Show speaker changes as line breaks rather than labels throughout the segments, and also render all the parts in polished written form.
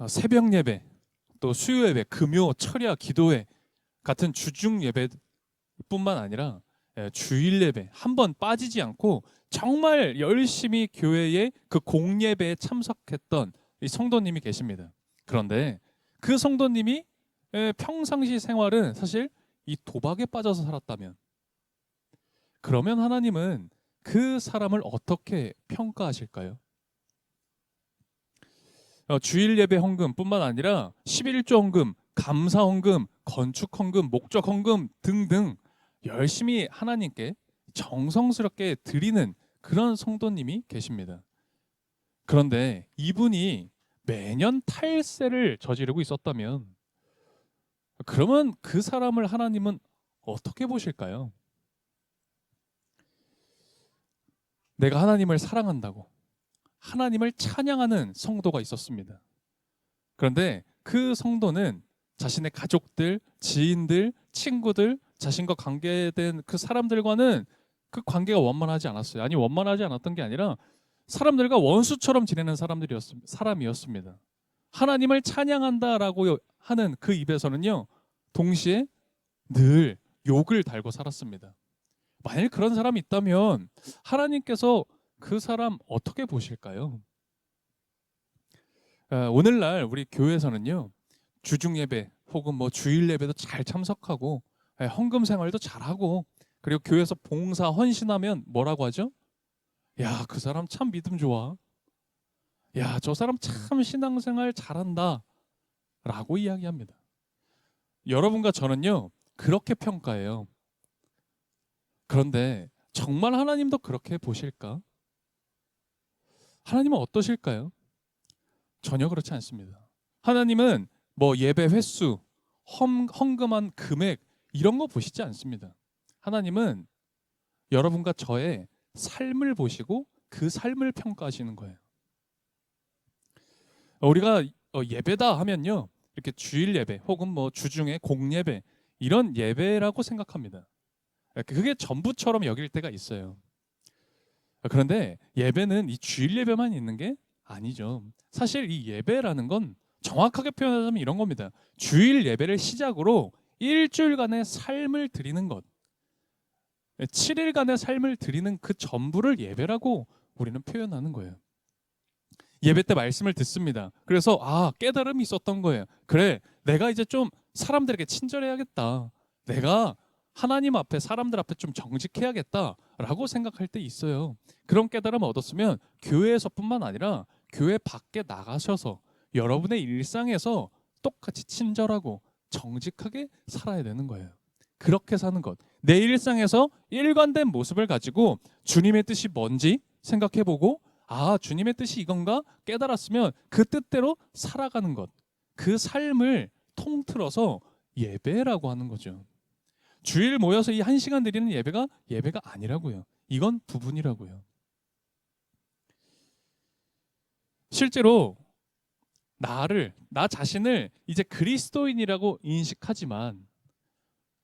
새벽 예배, 또 수요 예배, 금요, 철야, 기도회 같은 주중 예배뿐만 아니라 주일 예배 한 번 빠지지 않고 정말 열심히 교회의 그 공예배에 참석했던 이 성도님이 계십니다. 그런데 그 성도님이 평상시 생활은 사실 이 도박에 빠져서 살았다면, 그러면 하나님은 그 사람을 어떻게 평가하실까요? 주일 예배 헌금뿐만 아니라 11조 헌금, 감사 헌금, 건축 헌금, 목적 헌금 등등 열심히 하나님께 정성스럽게 드리는 그런 성도님이 계십니다. 그런데 이분이 매년 탈세를 저지르고 있었다면, 그러면 그 사람을 하나님은 어떻게 보실까요? 내가 하나님을 사랑한다고 하나님을 찬양하는 성도가 있었습니다. 그런데 그 성도는 자신의 가족들, 지인들, 친구들, 자신과 관계된 그 사람들과는 그 관계가 원만하지 않았어요. 아니, 원만하지 않았던 게 아니라 사람들과 원수처럼 지내는 사람이었습니다. 하나님을 찬양한다라고 하는 그 입에서는요, 동시에 늘 욕을 달고 살았습니다. 만일 그런 사람이 있다면 하나님께서 그 사람 어떻게 보실까요? 오늘날 우리 교회에서는요, 주중 예배 혹은 뭐 주일 예배도 잘 참석하고 헌금 생활도 잘하고, 그리고 교회에서 봉사 헌신하면 뭐라고 하죠? 야, 그 사람 참 믿음 좋아. 야, 저 사람 참 신앙생활 잘한다 라고 이야기합니다. 여러분과 저는요, 그렇게 평가해요. 그런데 정말 하나님도 그렇게 보실까? 하나님은 어떠실까요? 전혀 그렇지 않습니다. 하나님은 뭐 예배 횟수, 헌금한 금액 이런 거 보시지 않습니다. 하나님은 여러분과 저의 삶을 보시고 그 삶을 평가하시는 거예요. 우리가 예배다 하면요, 이렇게 주일 예배 혹은 뭐 주중에 공예배 이런 예배라고 생각합니다. 그게 전부처럼 여길 때가 있어요. 그런데 예배는 이 주일 예배만 있는 게 아니죠. 사실 이 예배라는 건 정확하게 표현하자면 이런 겁니다. 주일 예배를 시작으로 일주일간의 삶을 드리는 것, 7일간의 삶을 드리는 그 전부를 예배라고 우리는 표현하는 거예요. 예배 때 말씀을 듣습니다. 그래서 깨달음이 있었던 거예요. 그래, 내가 이제 좀 사람들에게 친절해야겠다. 내가 하나님 앞에, 사람들 앞에 좀 정직해야겠다라고 생각할 때 있어요. 그런 깨달음을 얻었으면 교회에서뿐만 아니라 교회 밖에 나가셔서 여러분의 일상에서 똑같이 친절하고 정직하게 살아야 되는 거예요. 그렇게 사는 것, 내 일상에서 일관된 모습을 가지고 주님의 뜻이 뭔지 생각해보고, 주님의 뜻이 이건가 깨달았으면 그 뜻대로 살아가는 것, 그 삶을 통틀어서 예배라고 하는 거죠. 주일 모여서 이 1시간 드리는 예배가 아니라고요. 이건 부분이라고요. 실제로 나 자신을 이제 그리스도인이라고 인식하지만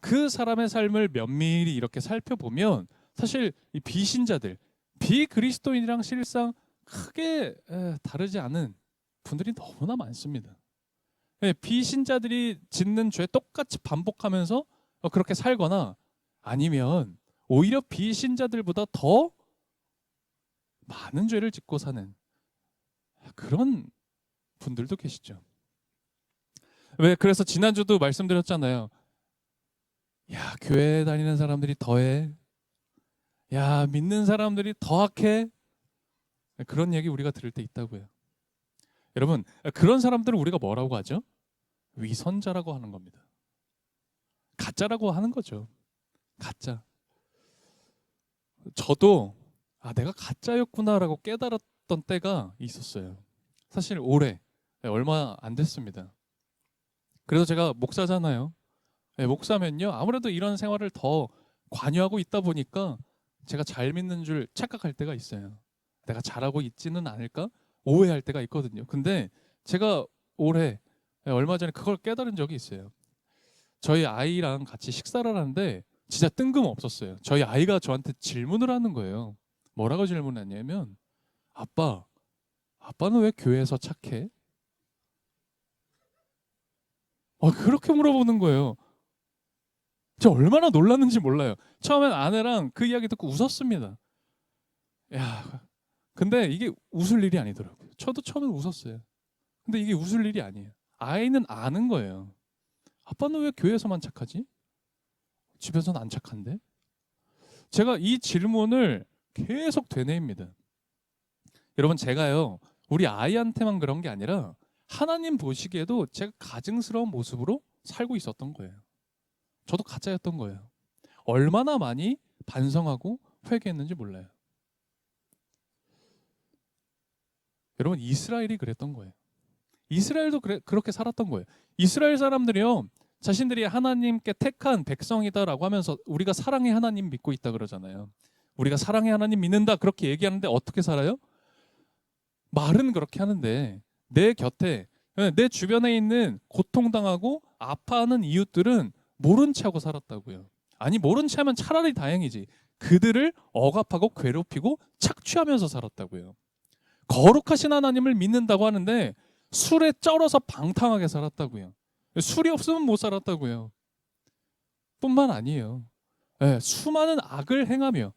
그 사람의 삶을 면밀히 이렇게 살펴보면 사실 이 비신자들, 비그리스도인이랑 실상 크게 다르지 않은 분들이 너무나 많습니다. 비신자들이 짓는 죄 똑같이 반복하면서 그렇게 살거나, 아니면 오히려 비신자들보다 더 많은 죄를 짓고 사는 그런 분들도 계시죠. 그래서 지난주도 말씀드렸잖아요. 야, 교회 다니는 사람들이 더해. 야, 믿는 사람들이 더 악해. 그런 얘기 우리가 들을 때 있다고요. 여러분, 그런 사람들을 우리가 뭐라고 하죠? 위선자라고 하는 겁니다. 가짜라고 하는 거죠. 가짜. 저도 내가 가짜였구나라고 깨달았던 때가 있었어요. 사실 올해 얼마 안 됐습니다. 그래서 제가 목사잖아요. 목사면요, 아무래도 이런 생활을 더 관여하고 있다 보니까 제가 잘 믿는 줄 착각할 때가 있어요. 내가 잘하고 있지는 않을까? 오해할 때가 있거든요. 근데 제가 올해 얼마 전에 그걸 깨달은 적이 있어요. 저희 아이랑 같이 식사를 하는데 진짜 뜬금없었어요. 저희 아이가 저한테 질문을 하는 거예요. 뭐라고 질문했냐면, 아빠는 왜 교회에서 착해? 그렇게 물어보는 거예요. 저 얼마나 놀랐는지 몰라요. 처음엔 아내랑 그 이야기 듣고 웃었습니다. 야, 근데 이게 웃을 일이 아니더라고요. 저도 처음엔 웃었어요. 근데 이게 웃을 일이 아니에요. 아이는 아는 거예요. 아빠는 왜 교회에서만 착하지? 집에서는 안 착한데? 제가 이 질문을 계속 되뇌입니다. 여러분, 제가요, 우리 아이한테만 그런 게 아니라 하나님 보시기에도 제가 가증스러운 모습으로 살고 있었던 거예요. 저도 가짜였던 거예요. 얼마나 많이 반성하고 회개했는지 몰라요. 여러분, 이스라엘이 그랬던 거예요. 이스라엘도 그렇게 살았던 거예요. 이스라엘 사람들이요, 자신들이 하나님께 택한 백성이다라고 하면서 우리가 사랑의 하나님 믿고 있다 그러잖아요. 우리가 사랑의 하나님 믿는다 그렇게 얘기하는데 어떻게 살아요? 말은 그렇게 하는데 내 곁에, 내 주변에 있는 고통당하고 아파하는 이웃들은 모른 채 하고 살았다고요. 아니, 모른 채 하면 차라리 다행이지. 그들을 억압하고 괴롭히고 착취하면서 살았다고요. 거룩하신 하나님을 믿는다고 하는데 술에 쩔어서 방탕하게 살았다고요. 술이 없으면 못 살았다고요. 뿐만 아니에요. 수많은 악을 행하며,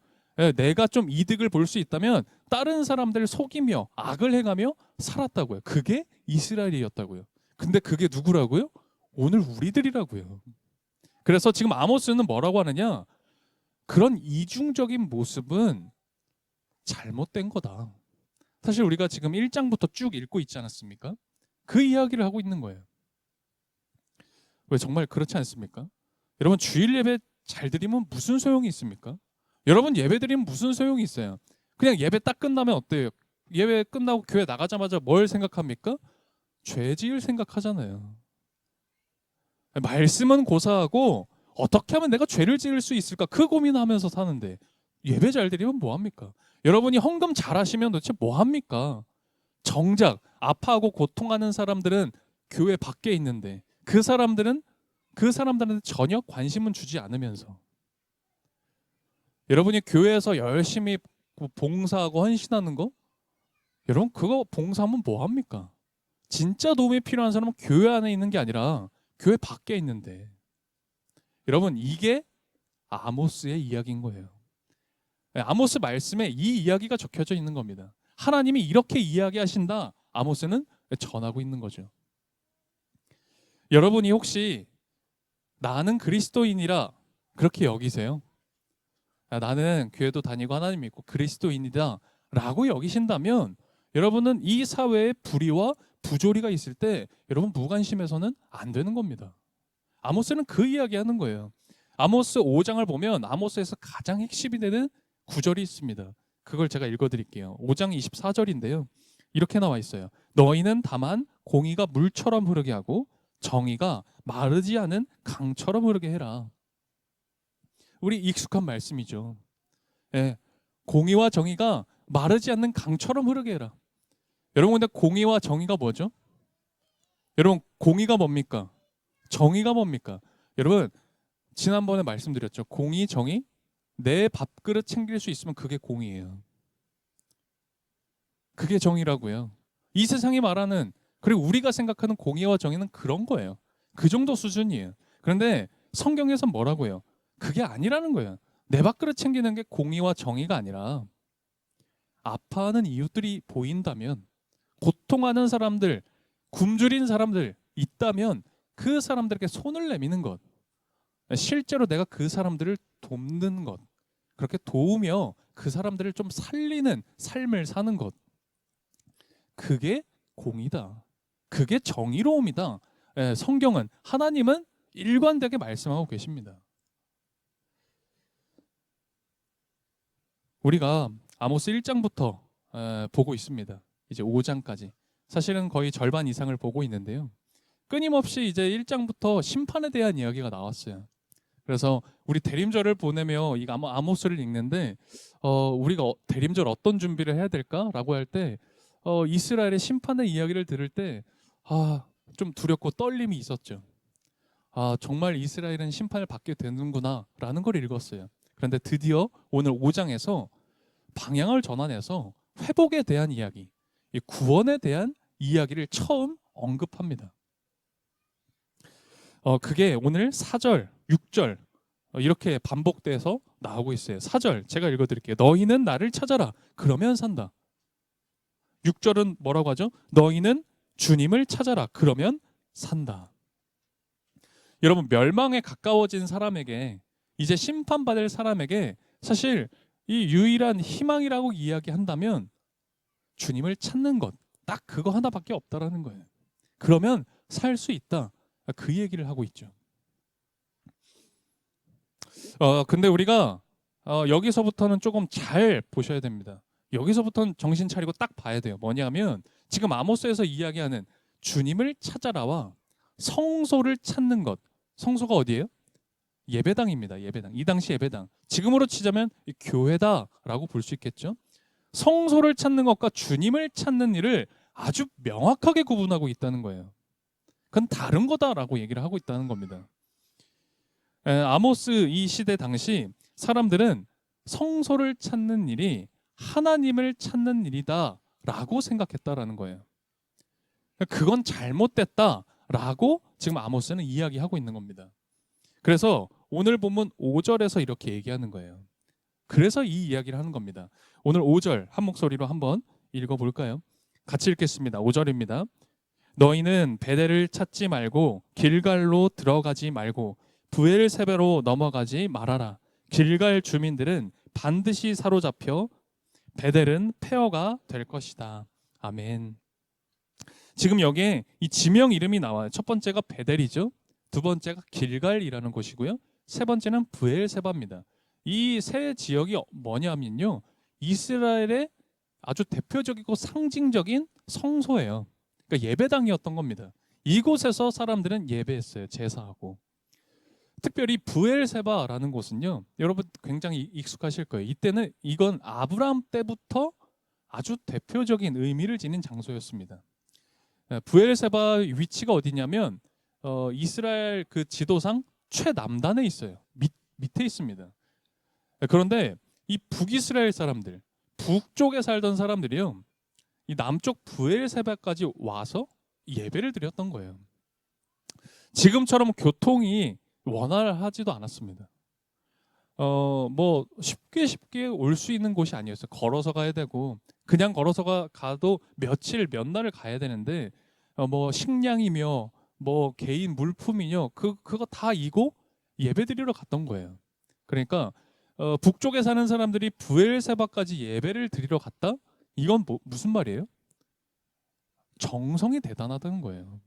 내가 좀 이득을 볼 수 있다면 다른 사람들 속이며 악을 행하며 살았다고요. 그게 이스라엘이었다고요. 근데 그게 누구라고요? 오늘 우리들이라고요. 그래서 지금 아모스는 뭐라고 하느냐? 그런 이중적인 모습은 잘못된 거다. 사실 우리가 지금 1장부터 쭉 읽고 있지 않았습니까? 그 이야기를 하고 있는 거예요. 왜 정말 그렇지 않습니까? 여러분, 주일 예배 잘 드리면 무슨 소용이 있습니까? 여러분, 예배 드리면 무슨 소용이 있어요? 그냥 예배 딱 끝나면 어때요? 예배 끝나고 교회 나가자마자 뭘 생각합니까? 죄 지을 생각하잖아요. 말씀은 고사하고 어떻게 하면 내가 죄를 지을 수 있을까? 그 고민하면서 사는데 예배 잘 드리면 뭐합니까? 여러분이 헌금 잘 하시면 도대체 뭐합니까? 정작 아파하고 고통하는 사람들은 교회 밖에 있는데 그 사람들한테 전혀 관심은 주지 않으면서, 여러분이 교회에서 열심히 봉사하고 헌신하는 거, 여러분 그거 봉사하면 뭐합니까? 진짜 도움이 필요한 사람은 교회 안에 있는 게 아니라 교회 밖에 있는데, 여러분 이게 아모스의 이야기인 거예요. 아모스 말씀에 이 이야기가 적혀져 있는 겁니다. 하나님이 이렇게 이야기하신다, 아모스는 전하고 있는 거죠. 여러분이 혹시 나는 그리스도인이라 그렇게 여기세요? 나는 교회도 다니고 하나님 믿고 그리스도인이다 라고 여기신다면, 여러분은 이 사회에 불의와 부조리가 있을 때 여러분 무관심해서는 안 되는 겁니다. 아모스는 그 이야기 하는 거예요. 아모스 5장을 보면 아모스에서 가장 핵심이 되는 구절이 있습니다. 그걸 제가 읽어드릴게요. 5장 24절인데요. 이렇게 나와 있어요. 너희는 다만 공의가 물처럼 흐르게 하고 정의가 마르지 않은 강처럼 흐르게 해라. 우리 익숙한 말씀이죠. 공의와 정의가 마르지 않는 강처럼 흐르게 해라. 여러분, 근데 공의와 정의가 뭐죠? 여러분, 공의가 뭡니까? 정의가 뭡니까? 여러분, 지난번에 말씀드렸죠. 공의, 정의, 내 밥그릇 챙길 수 있으면 그게 공의예요. 그게 정의라고요. 이 세상이 말하는, 그리고 우리가 생각하는 공의와 정의는 그런 거예요. 그 정도 수준이에요. 그런데 성경에선 뭐라고 해요? 그게 아니라는 거예요. 내 밥그릇 챙기는 게 공의와 정의가 아니라, 아파하는 이웃들이 보인다면, 고통하는 사람들, 굶주린 사람들 있다면 그 사람들에게 손을 내미는 것, 실제로 내가 그 사람들을 돕는 것, 그렇게 도우며 그 사람들을 좀 살리는 삶을 사는 것, 그게 공의다. 그게 정의로움이다. 성경은, 하나님은 일관되게 말씀하고 계십니다. 우리가 아모스 1장부터 보고 있습니다. 이제 5장까지. 사실은 거의 절반 이상을 보고 있는데요. 끊임없이 이제 1장부터 심판에 대한 이야기가 나왔어요. 그래서 우리 대림절을 보내며 이 아모스를 읽는데, 우리가 대림절 어떤 준비를 해야 될까라고 할 때, 이스라엘의 심판의 이야기를 들을 때, 좀 두렵고 떨림이 있었죠. 정말 이스라엘은 심판을 받게 되는구나라는 걸 읽었어요. 그런데 드디어 오늘 5장에서 방향을 전환해서 회복에 대한 이야기, 이 구원에 대한 이야기를 처음 언급합니다. 그게 오늘 4절, 6절 이렇게 반복돼서 나오고 있어요. 4절 제가 읽어드릴게요. 너희는 나를 찾아라. 그러면 산다. 6절은 뭐라고 하죠? 너희는 주님을 찾아라. 그러면 산다. 여러분, 멸망에 가까워진 사람에게, 이제 심판받을 사람에게 사실 이 유일한 희망이라고 이야기한다면 주님을 찾는 것, 딱 그거 하나밖에 없다라는 거예요. 그러면 살 수 있다. 그 얘기를 하고 있죠. 근데 우리가 여기서부터는 조금 잘 보셔야 됩니다. 여기서부터는 정신 차리고 딱 봐야 돼요. 뭐냐면 지금 아모스에서 이야기하는 주님을 찾아라와 성소를 찾는 것. 성소가 어디예요? 예배당입니다. 예배당. 이 당시 예배당. 지금으로 치자면 교회다라고 볼 수 있겠죠. 성소를 찾는 것과 주님을 찾는 일을 아주 명확하게 구분하고 있다는 거예요. 그건 다른 거다라고 얘기를 하고 있다는 겁니다. 아모스 이 시대 당시 사람들은 성소를 찾는 일이 하나님을 찾는 일이다라고 생각했다라는 거예요. 그건 잘못됐다라고 지금 아모스는 이야기하고 있는 겁니다. 그래서 오늘 본문 5절에서 이렇게 얘기하는 거예요. 그래서 이 이야기를 하는 겁니다. 오늘 5절 한 목소리로 한번 읽어볼까요? 같이 읽겠습니다. 5절입니다. 너희는 베델을 찾지 말고 길갈로 들어가지 말고 브엘세바로 넘어가지 말아라. 길갈 주민들은 반드시 사로잡혀 베델은 폐허가 될 것이다. 아멘. 지금 여기에 이 지명 이름이 나와요. 첫 번째가 베델이죠. 두 번째가 길갈이라는 곳이고요. 세 번째는 브엘세바입니다. 이 세 지역이 뭐냐면요, 이스라엘의 아주 대표적이고 상징적인 성소예요. 그러니까 예배당이었던 겁니다. 이곳에서 사람들은 예배했어요. 제사하고. 특별히 브엘세바라는 곳은요, 여러분 굉장히 익숙하실 거예요. 이때는 이건 아브라함 때부터 아주 대표적인 의미를 지닌 장소였습니다. 브엘세바 위치가 어디냐면 이스라엘 그 지도상 최남단에 있어요. 밑에 있습니다. 그런데 이 북이스라엘 사람들, 북쪽에 살던 사람들이요, 이 남쪽 브엘세바까지 와서 예배를 드렸던 거예요. 지금처럼 교통이 원활하지도 않았습니다. 뭐 쉽게 올 수 있는 곳이 아니었어요. 걸어서 가야 되고, 그냥 걸어서 가도 며칠 몇 날을 가야 되는데 뭐 식량이며 뭐 개인 물품이며 그거 다 이고 예배드리러 갔던 거예요. 그러니까 북쪽에 사는 사람들이 브엘세바까지 예배를 드리러 갔다? 이건 무슨 말이에요? 정성이 대단하다는 거예요.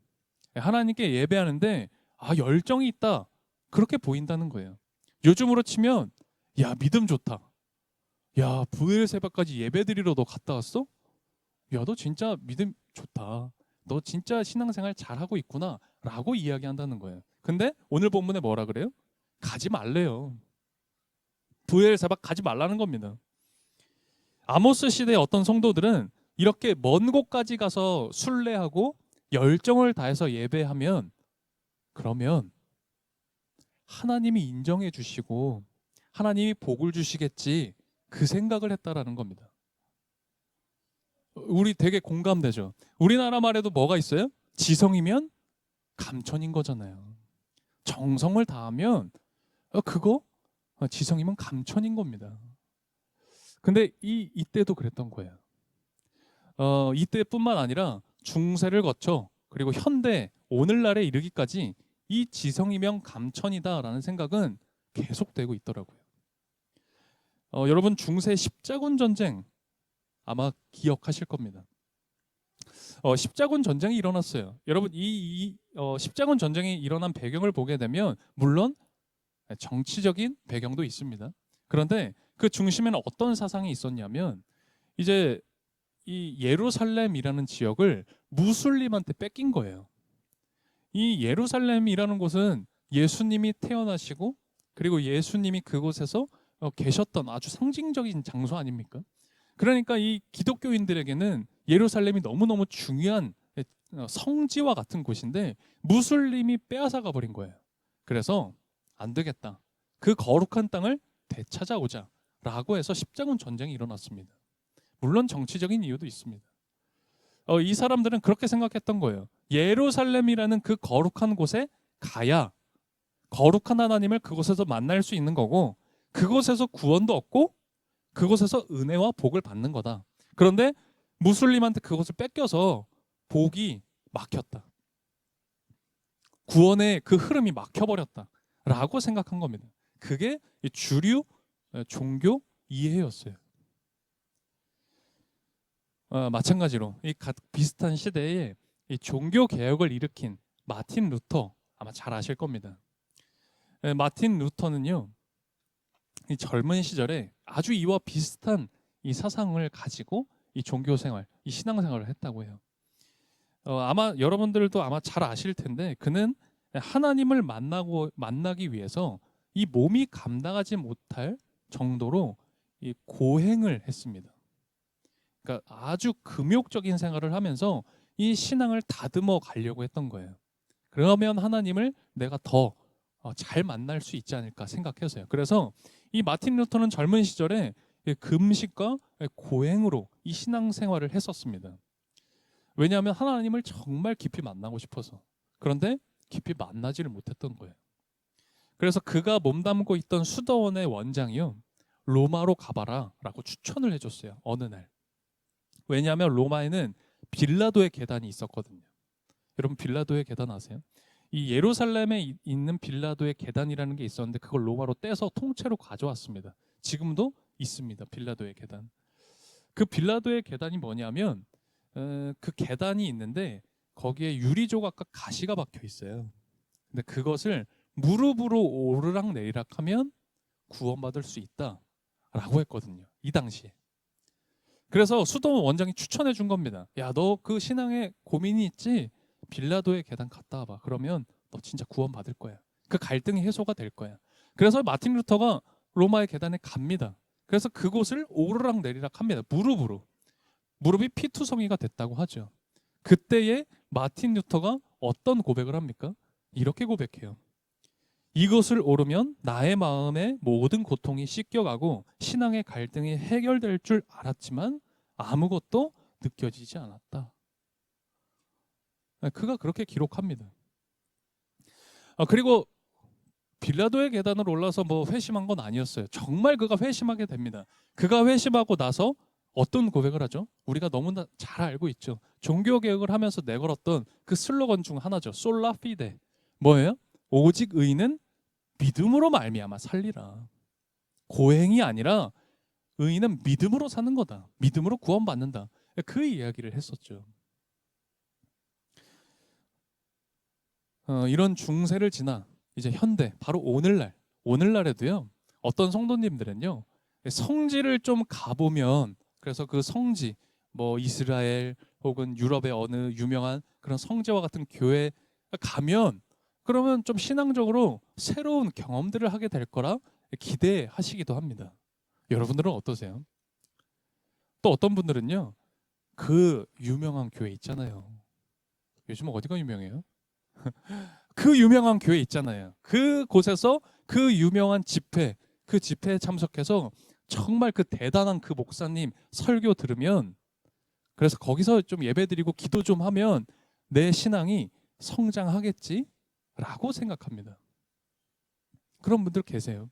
하나님께 예배하는데 열정이 있다, 그렇게 보인다는 거예요. 요즘으로 치면 야, 믿음 좋다. 야, 브엘세바까지 예배드리러 너 갔다 왔어? 야, 너 진짜 믿음 좋다. 너 진짜 신앙생활 잘하고 있구나 라고 이야기한다는 거예요. 근데 오늘 본문에 뭐라 그래요? 가지 말래요. 브엘세바 가지 말라는 겁니다. 아모스 시대의 어떤 성도들은 이렇게 먼 곳까지 가서 순례하고 열정을 다해서 예배하면, 그러면 하나님이 인정해 주시고 하나님이 복을 주시겠지, 그 생각을 했다라는 겁니다. 우리 되게 공감되죠. 우리나라 말에도 뭐가 있어요? 지성이면 감천인 거잖아요. 정성을 다하면 그거 지성이면 감천인 겁니다. 근데 이때도 그랬던 거예요. 이때뿐만 아니라 중세를 거쳐 그리고 현대 오늘날에 이르기까지 이 지성이면 감천이다라는 생각은 계속되고 있더라고요. 여러분, 중세 십자군 전쟁 아마 기억하실 겁니다. 십자군 전쟁이 일어났어요. 여러분, 이 십자군 전쟁이 일어난 배경을 보게 되면 물론 정치적인 배경도 있습니다. 그런데 그 중심에는 어떤 사상이 있었냐면, 이제 이 예루살렘이라는 지역을 무슬림한테 뺏긴 거예요. 이 예루살렘이라는 곳은 예수님이 태어나시고 그리고 예수님이 그곳에서 계셨던 아주 상징적인 장소 아닙니까? 그러니까 이 기독교인들에게는 예루살렘이 너무너무 중요한 성지와 같은 곳인데 무슬림이 빼앗아가 버린 거예요. 그래서 안 되겠다, 그 거룩한 땅을 되찾아오자 라고 해서 십자군 전쟁이 일어났습니다. 물론 정치적인 이유도 있습니다. 이 사람들은 그렇게 생각했던 거예요. 예루살렘이라는 그 거룩한 곳에 가야 거룩한 하나님을 그곳에서 만날 수 있는 거고, 그곳에서 구원도 얻고 그곳에서 은혜와 복을 받는 거다. 그런데 무슬림한테 그것을 뺏겨서 복이 막혔다. 구원의 그 흐름이 막혀버렸다라고 생각한 겁니다. 그게 주류 종교 이해였어요. 마찬가지로 이 비슷한 시대에 이 종교 개혁을 일으킨 마틴 루터, 아마 잘 아실 겁니다. 마틴 루터는요, 이 젊은 시절에 아주 이와 비슷한 이 사상을 가지고 이 종교 생활, 이 신앙 생활을 했다고 해요. 아마 여러분들도 아마 잘 아실 텐데, 그는 하나님을 만나기 위해서 이 몸이 감당하지 못할 정도로 이 고행을 했습니다. 그러니까 아주 금욕적인 생활을 하면서 이 신앙을 다듬어 가려고 했던 거예요. 그러면 하나님을 내가 더 잘 만날 수 있지 않을까 생각해서요. 그래서 이 마틴 루터는 젊은 시절에 금식과 고행으로 이 신앙 생활을 했었습니다. 왜냐하면 하나님을 정말 깊이 만나고 싶어서. 그런데 깊이 만나지를 못했던 거예요. 그래서 그가 몸담고 있던 수도원의 원장이요, 로마로 가봐라 라고 추천을 해줬어요. 어느 날. 왜냐하면 로마에는 빌라도의 계단이 있었거든요. 여러분 빌라도의 계단 아세요? 이 예루살렘에 있는 빌라도의 계단이라는 게 있었는데 그걸 로마로 떼서 통째로 가져왔습니다. 지금도 있습니다. 빌라도의 계단. 그 빌라도의 계단이 뭐냐면 그 계단이 있는데 거기에 유리 조각과 가시가 박혀 있어요. 근데 그것을 무릎으로 오르락 내리락 하면 구원받을 수 있다라고 했거든요. 이 당시에. 그래서 수도원 원장이 추천해 준 겁니다. 야, 너 그 신앙에 고민이 있지? 빌라도의 계단 갔다 와봐. 그러면 너 진짜 구원받을 거야. 그 갈등이 해소가 될 거야. 그래서 마틴 루터가 로마의 계단에 갑니다. 그래서 그곳을 오르락 내리락 합니다. 무릎으로. 무릎이 피투성이가 됐다고 하죠. 그때에 마틴 루터가 어떤 고백을 합니까? 이렇게 고백해요. 이것을 오르면 나의 마음의 모든 고통이 씻겨가고 신앙의 갈등이 해결될 줄 알았지만 아무것도 느껴지지 않았다. 그가 그렇게 기록합니다. 그리고 빌라도의 계단을 올라서 뭐 회심한 건 아니었어요. 정말 그가 회심하게 됩니다. 그가 회심하고 나서 어떤 고백을 하죠? 우리가 너무나 잘 알고 있죠. 종교 개혁을 하면서 내걸었던 그 슬로건 중 하나죠. 솔라 피데. 뭐예요? 오직 의인은 믿음으로 말미암아 살리라. 고행이 아니라 의인은 믿음으로 사는 거다. 믿음으로 구원받는다. 그 이야기를 했었죠. 이런 중세를 지나 이제 현대, 바로 오늘날에도요, 어떤 성도님들은요, 성지를 좀 가보면, 그래서 그 성지, 뭐 이스라엘 혹은 유럽의 어느 유명한 그런 성지와 같은 교회 가면, 그러면 좀 신앙적으로 새로운 경험들을 하게 될 거라 기대하시기도 합니다. 여러분들은 어떠세요? 또 어떤 분들은요, 그 유명한 교회 있잖아요. 요즘 어디가 유명해요? 그 유명한 교회 있잖아요. 그곳에서 그 유명한 집회, 그 집회에 참석해서 정말 그 대단한 그 목사님 설교 들으면, 그래서 거기서 좀 예배드리고 기도 좀 하면 내 신앙이 성장하겠지라고 생각합니다. 그런 분들 계세요.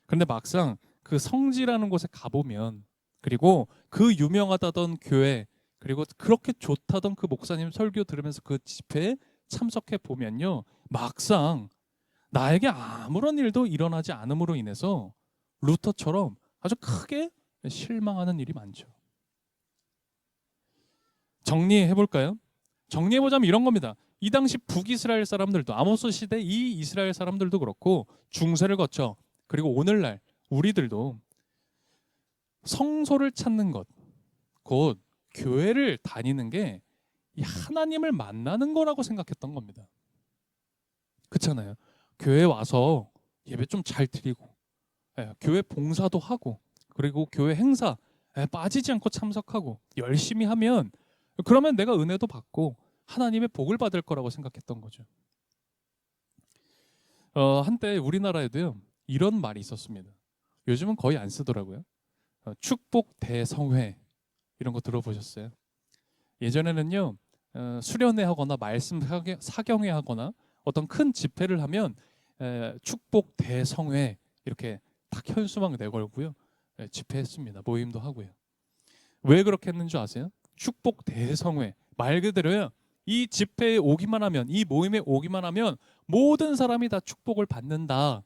그런데 막상 그 성지라는 곳에 가보면, 그리고 그 유명하다던 교회, 그리고 그렇게 좋다던 그 목사님 설교 들으면서 그 집회에 참석해 보면요, 막상 나에게 아무런 일도 일어나지 않음으로 인해서 루터처럼 아주 크게 실망하는 일이 많죠. 정리해 볼까요? 정리해 보자면 이런 겁니다. 이 당시 북이스라엘 사람들도, 아모스 시대 이 이스라엘 사람들도 그렇고 중세를 거쳐 그리고 오늘날 우리들도 성소를 찾는 것, 곧 교회를 다니는 게 이 하나님을 만나는 거라고 생각했던 겁니다. 그렇잖아요. 교회 와서 예배 좀 잘 드리고, 교회 봉사도 하고, 그리고 교회 행사 빠지지 않고 참석하고 열심히 하면, 그러면 내가 은혜도 받고 하나님의 복을 받을 거라고 생각했던 거죠. 한때 우리나라에도요, 이런 말이 있었습니다. 요즘은 거의 안 쓰더라고요. 축복 대성회, 이런 거 들어보셨어요? 예전에는요, 수련회 하거나 말씀 사경회 하거나 어떤 큰 집회를 하면 축복 대성회 이렇게 딱 현수막 내걸고요. 집회했습니다. 모임도 하고요. 왜 그렇게 했는 줄 아세요? 축복 대성회 말 그대로요. 이 집회에 오기만 하면, 이 모임에 오기만 하면 모든 사람이 다 축복을 받는다.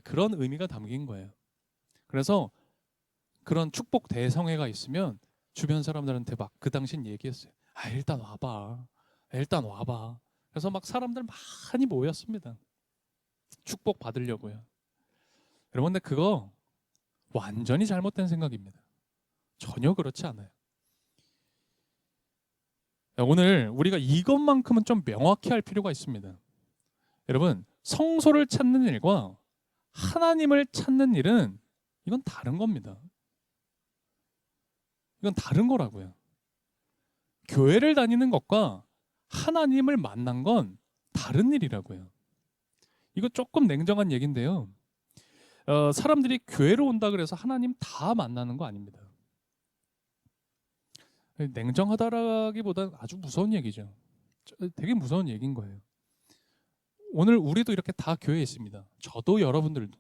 그런 의미가 담긴 거예요. 그래서 그런 축복 대성회가 있으면 주변 사람들한테 막 그 당시엔 얘기했어요. 일단 와봐. 일단 와봐. 그래서 막 사람들 많이 모였습니다. 축복 받으려고요. 여러분, 근데 그거 완전히 잘못된 생각입니다. 전혀 그렇지 않아요. 오늘 우리가 이것만큼은 좀 명확히 할 필요가 있습니다. 여러분, 성소를 찾는 일과 하나님을 찾는 일은 이건 다른 겁니다. 이건 다른 거라고요. 교회를 다니는 것과 하나님을 만난 건 다른 일이라고요. 이거 조금 냉정한 얘기인데요. 사람들이 교회로 온다 그래서 하나님 다 만나는 거 아닙니다. 냉정하다라기보다는 아주 무서운 얘기죠. 되게 무서운 얘기인 거예요. 오늘 우리도 이렇게 다 교회에 있습니다. 저도 여러분들도.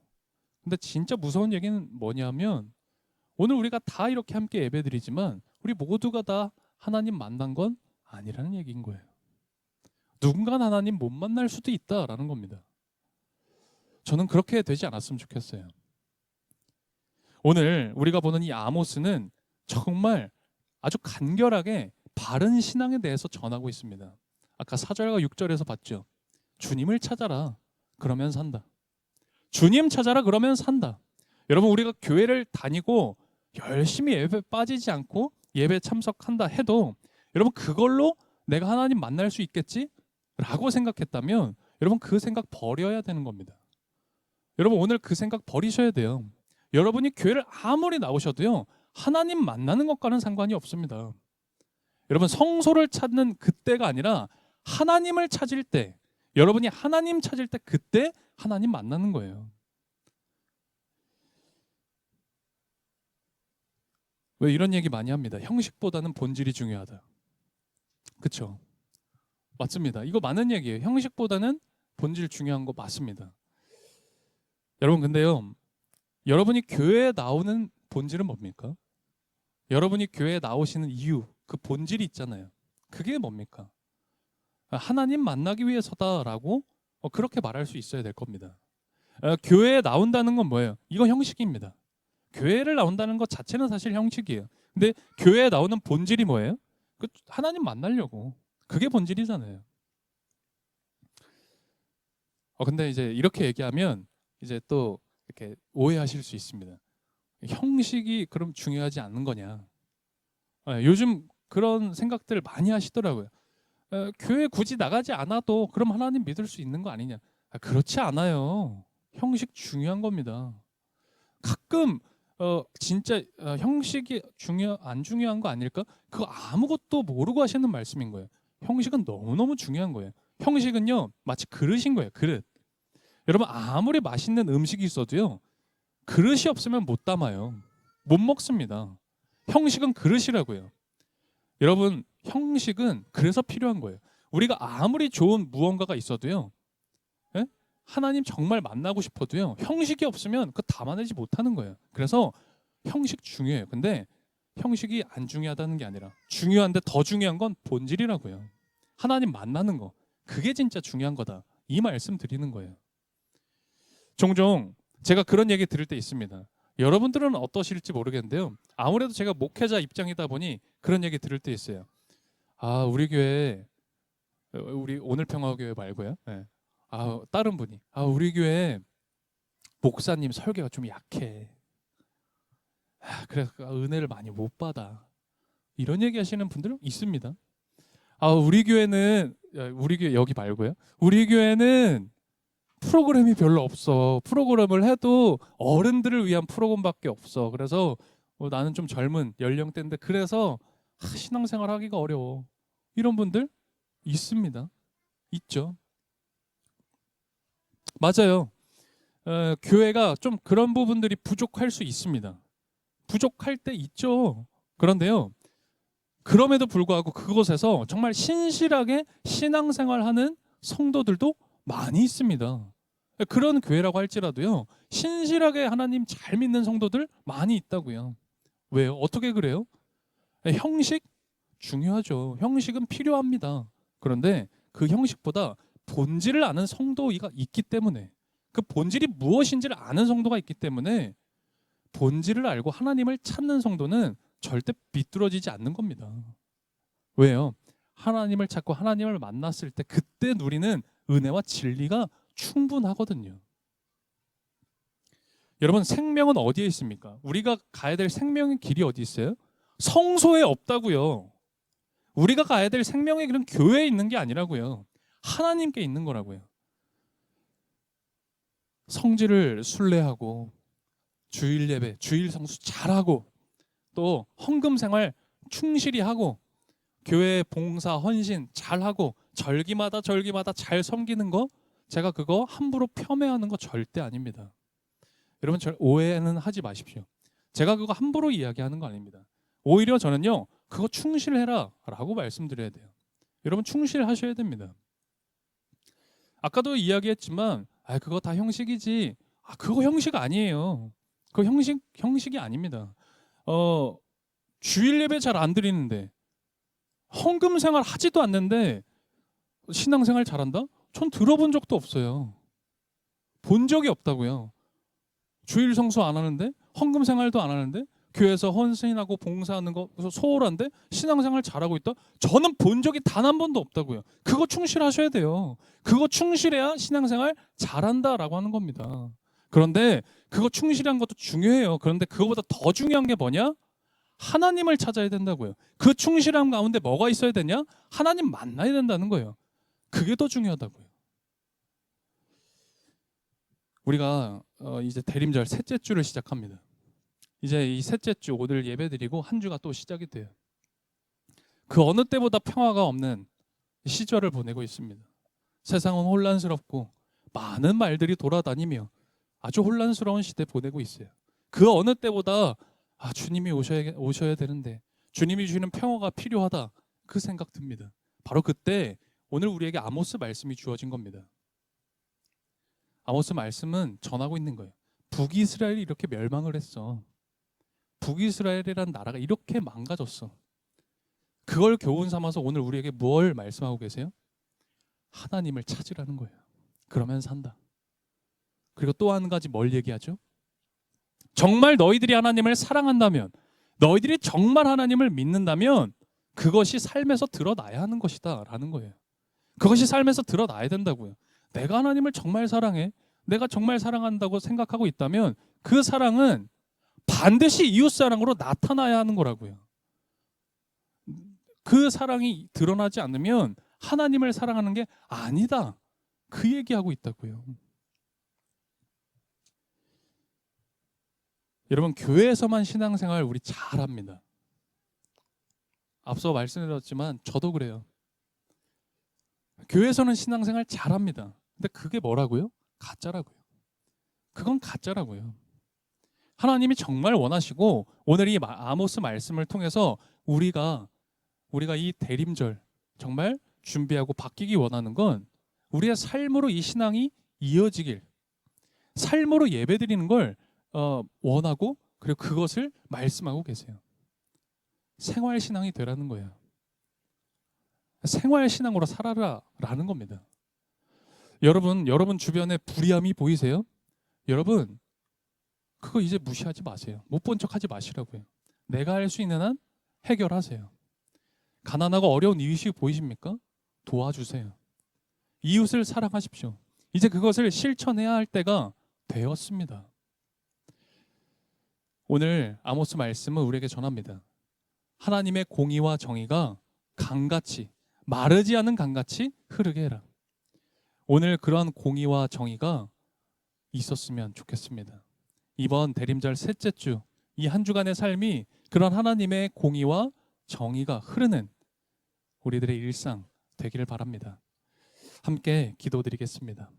근데 진짜 무서운 얘기는 뭐냐면 오늘 우리가 다 이렇게 함께 예배드리지만 우리 모두가 다 하나님 만난 건 아니라는 얘기인 거예요. 누군가는 하나님 못 만날 수도 있다라는 겁니다. 저는 그렇게 되지 않았으면 좋겠어요. 오늘 우리가 보는 이 아모스는 정말 아주 간결하게 바른 신앙에 대해서 전하고 있습니다. 아까 4절과 6절에서 봤죠. 주님을 찾아라. 그러면 산다. 주님 찾아라. 그러면 산다. 여러분, 우리가 교회를 다니고 열심히 예배 빠지지 않고 예배 참석한다 해도 여러분 그걸로 내가 하나님 만날 수 있겠지? 라고 생각했다면 여러분 그 생각 버려야 되는 겁니다. 여러분 오늘 그 생각 버리셔야 돼요. 여러분이 교회를 아무리 나오셔도요 하나님 만나는 것과는 상관이 없습니다. 여러분 성소를 찾는 그때가 아니라 하나님을 찾을 때, 여러분이 하나님 찾을 때 그때 하나님 만나는 거예요. 왜 이런 얘기 많이 합니다. 형식보다는 본질이 중요하다. 그렇죠? 맞습니다. 이거 많은 얘기예요. 형식보다는 본질 중요한 거 맞습니다. 여러분 근데요, 여러분이 교회에 나오는 본질은 뭡니까? 여러분이 교회에 나오시는 이유, 그 본질이 있잖아요. 그게 뭡니까? 하나님 만나기 위해서다라고 그렇게 말할 수 있어야 될 겁니다. 교회에 나온다는 건 뭐예요? 이건 형식입니다. 교회를 나온다는 것 자체는 사실 형식이에요. 근데 교회에 나오는 본질이 뭐예요? 하나님 만나려고. 그게 본질이잖아요. 근데 이제 이렇게 얘기하면 이제 또 이렇게 오해하실 수 있습니다. 형식이 그럼 중요하지 않는 거냐? 요즘 그런 생각들 많이 하시더라고요. 교회 굳이 나가지 않아도 그럼 하나님 믿을 수 있는 거 아니냐? 그렇지 않아요. 형식 중요한 겁니다. 가끔 진짜 형식이 안 중요한 거 아닐까? 그거 아무것도 모르고 하시는 말씀인 거예요. 형식은 너무너무 중요한 거예요. 형식은요 마치 그릇인 거예요. 그릇. 여러분 아무리 맛있는 음식이 있어도요 그릇이 없으면 못 담아요. 못 먹습니다. 형식은 그릇이라고요. 여러분 형식은 그래서 필요한 거예요. 우리가 아무리 좋은 무언가가 있어도요, 예? 하나님 정말 만나고 싶어도요 형식이 없으면 그거 담아내지 못하는 거예요. 그래서 형식 중요해요. 근데 형식이 안 중요하다는 게 아니라 중요한데 더 중요한 건 본질이라고요. 하나님 만나는 거, 그게 진짜 중요한 거다. 이 말씀 드리는 거예요. 종종 제가 그런 얘기 들을 때 있습니다. 여러분들은 어떠실지 모르겠는데요. 아무래도 제가 목회자 입장이다 보니 그런 얘기 들을 때 있어요. 우리 교회, 우리 오늘 평화교회 말고요. 네. 다른 분이 우리 교회 목사님 설교가 좀 약해. 그래서 은혜를 많이 못 받아. 이런 얘기 하시는 분들은 있습니다. 우리 교회는 우리 교회 여기 말고요. 우리 교회는 프로그램이 별로 없어. 프로그램을 해도 어른들을 위한 프로그램밖에 없어. 그래서 나는 좀 젊은 연령대인데 그래서 신앙생활 하기가 어려워. 이런 분들 있습니다. 있죠. 맞아요. 교회가 좀 그런 부분들이 부족할 수 있습니다. 부족할 때 있죠. 그런데요. 그럼에도 불구하고 그곳에서 정말 신실하게 신앙생활하는 성도들도 많이 있습니다. 그런 교회라고 할지라도요, 신실하게 하나님 잘 믿는 성도들 많이 있다고요. 왜요? 어떻게 그래요? 형식 중요하죠. 형식은 필요합니다. 그런데 그 형식보다 본질을 아는 성도가 있기 때문에, 그 본질이 무엇인지를 아는 성도가 있기 때문에, 본질을 알고 하나님을 찾는 성도는 절대 비뚤어지지 않는 겁니다. 왜요? 하나님을 찾고 하나님을 만났을 때 그때 누리는 은혜와 진리가 충분하거든요. 여러분, 생명은 어디에 있습니까? 우리가 가야 될 생명의 길이 어디 있어요? 성소에 없다고요. 우리가 가야 될 생명의 길은 교회에 있는 게 아니라고요. 하나님께 있는 거라고요. 성질을 순례하고 주일 예배, 주일 성수 잘하고 또 헌금 생활 충실히 하고 교회 봉사 헌신 잘하고 절기마다 잘 섬기는 거, 제가 그거 함부로 폄훼하는 거 절대 아닙니다. 여러분, 오해는 하지 마십시오. 제가 그거 함부로 이야기하는 거 아닙니다. 오히려 저는요, 그거 충실해라 라고 말씀드려야 돼요. 여러분, 충실하셔야 됩니다. 아까도 이야기했지만 그거 다 형식이지. 그거 형식 아니에요. 그거 형식이 아닙니다. 주일 예배 잘 안 드리는데, 헌금 생활 하지도 않는데 신앙생활 잘한다? 전 들어본 적도 없어요. 본 적이 없다고요. 주일 성수 안 하는데, 헌금 생활도 안 하는데, 교회에서 헌신하고 봉사하는 거 소홀한데 신앙생활 잘하고 있다? 저는 본 적이 단 한 번도 없다고요. 그거 충실하셔야 돼요. 그거 충실해야 신앙생활 잘한다라고 하는 겁니다. 그런데 그거 충실한 것도 중요해요. 그런데 그거보다 더 중요한 게 뭐냐? 하나님을 찾아야 된다고요. 그 충실함 가운데 뭐가 있어야 되냐? 하나님 만나야 된다는 거예요. 그게 더 중요하다고요. 우리가 이제 대림절 셋째 주를 시작합니다. 이제 이 셋째 주 오늘 예배드리고 한 주가 또 시작이 돼요. 그 어느 때보다 평화가 없는 시절을 보내고 있습니다. 세상은 혼란스럽고 많은 말들이 돌아다니며 아주 혼란스러운 시대 보내고 있어요. 그 어느 때보다 주님이 오셔야 되는데, 주님이 주시는 평화가 필요하다, 그 생각 듭니다. 바로 그때 오늘 우리에게 아모스 말씀이 주어진 겁니다. 아모스 말씀은 전하고 있는 거예요. 북이스라엘이 이렇게 멸망을 했어. 북이스라엘이라는 나라가 이렇게 망가졌어. 그걸 교훈 삼아서 오늘 우리에게 뭘 말씀하고 계세요? 하나님을 찾으라는 거예요. 그러면 산다. 그리고 또 한 가지 뭘 얘기하죠? 정말 너희들이 하나님을 사랑한다면, 너희들이 정말 하나님을 믿는다면 그것이 삶에서 드러나야 하는 것이다 라는 거예요. 그것이 삶에서 드러나야 된다고요. 내가 하나님을 정말 사랑해, 내가 정말 사랑한다고 생각하고 있다면 그 사랑은 반드시 이웃사랑으로 나타나야 하는 거라고요. 그 사랑이 드러나지 않으면 하나님을 사랑하는 게 아니다, 그 얘기하고 있다고요. 여러분, 교회에서만 신앙생활 우리 잘합니다. 앞서 말씀드렸지만 저도 그래요. 교회에서는 신앙생활 잘합니다. 근데 그게 뭐라고요? 가짜라고요. 그건 가짜라고요. 하나님이 정말 원하시고 오늘 이 아모스 말씀을 통해서 우리가 이 대림절 정말 준비하고 바뀌기 원하는 건 우리의 삶으로 이 신앙이 이어지길, 삶으로 예배드리는 걸 원하고, 그리고 그것을 말씀하고 계세요. 생활신앙이 되라는 거예요. 생활신앙으로 살아라라는 겁니다. 여러분 주변에 불의함이 보이세요? 여러분, 그거 이제 무시하지 마세요. 못 본 척하지 마시라고요. 내가 할 수 있는 한 해결하세요. 가난하고 어려운 이웃이 보이십니까? 도와주세요. 이웃을 사랑하십시오. 이제 그것을 실천해야 할 때가 되었습니다. 오늘 아모스 말씀은 우리에게 전합니다. 하나님의 공의와 정의가 강같이, 마르지 않은 강같이 흐르게 해라. 오늘 그러한 공의와 정의가 있었으면 좋겠습니다. 이번 대림절 셋째 주, 이 한 주간의 삶이 그런 하나님의 공의와 정의가 흐르는 우리들의 일상 되기를 바랍니다. 함께 기도드리겠습니다.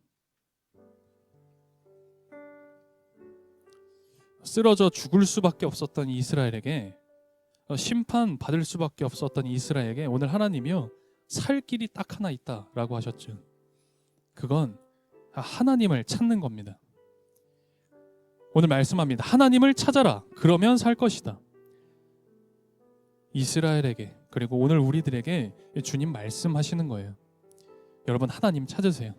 쓰러져 죽을 수밖에 없었던 이스라엘에게, 심판 받을 수밖에 없었던 이스라엘에게 오늘 하나님이요, 살 길이 딱 하나 있다라고 하셨죠. 그건 하나님을 찾는 겁니다. 오늘 말씀합니다. 하나님을 찾아라. 그러면 살 것이다. 이스라엘에게 그리고 오늘 우리들에게 주님 말씀하시는 거예요. 여러분 하나님 찾으세요.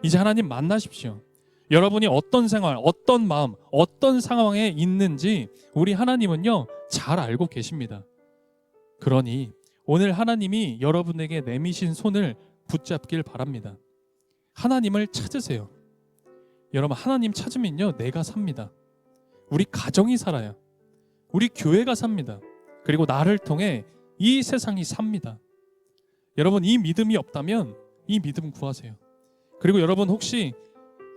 이제 하나님 만나십시오. 여러분이 어떤 생활, 어떤 마음, 어떤 상황에 있는지 우리 하나님은요 잘 알고 계십니다. 그러니 오늘 하나님이 여러분에게 내미신 손을 붙잡길 바랍니다. 하나님을 찾으세요. 여러분 하나님 찾으면요 내가 삽니다. 우리 가정이 살아요. 우리 교회가 삽니다. 그리고 나를 통해 이 세상이 삽니다. 여러분 이 믿음이 없다면 이 믿음 구하세요. 그리고 여러분 혹시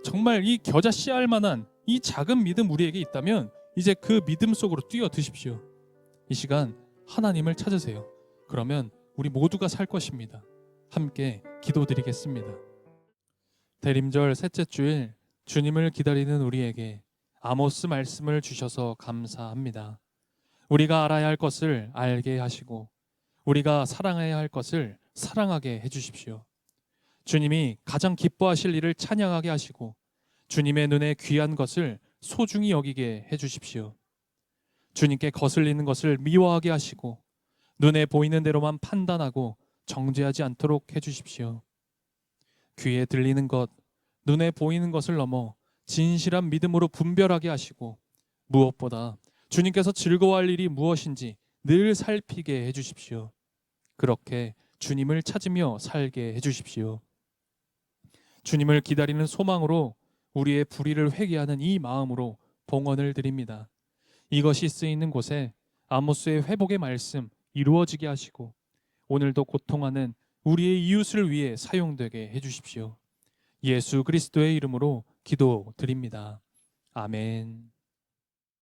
정말 이 겨자 씨알 만한 이 작은 믿음 우리에게 있다면 이제 그 믿음 속으로 뛰어드십시오. 이 시간 하나님을 찾으세요. 그러면 우리 모두가 살 것입니다. 함께 기도드리겠습니다. 대림절 셋째 주일 주님을 기다리는 우리에게 아모스 말씀을 주셔서 감사합니다. 우리가 알아야 할 것을 알게 하시고 우리가 사랑해야 할 것을 사랑하게 해주십시오. 주님이 가장 기뻐하실 일을 찬양하게 하시고 주님의 눈에 귀한 것을 소중히 여기게 해주십시오. 주님께 거슬리는 것을 미워하게 하시고 눈에 보이는 대로만 판단하고 정죄하지 않도록 해주십시오. 귀에 들리는 것, 눈에 보이는 것을 넘어 진실한 믿음으로 분별하게 하시고 무엇보다 주님께서 즐거워할 일이 무엇인지 늘 살피게 해주십시오. 그렇게 주님을 찾으며 살게 해주십시오. 주님을 기다리는 소망으로 우리의 불의를 회개하는 이 마음으로 봉헌을 드립니다. 이것이 쓰이는 곳에 아모스의 회복의 말씀 이루어지게 하시고 오늘도 고통하는 우리의 이웃을 위해 사용되게 해주십시오. 예수 그리스도의 이름으로 기도드립니다. 아멘.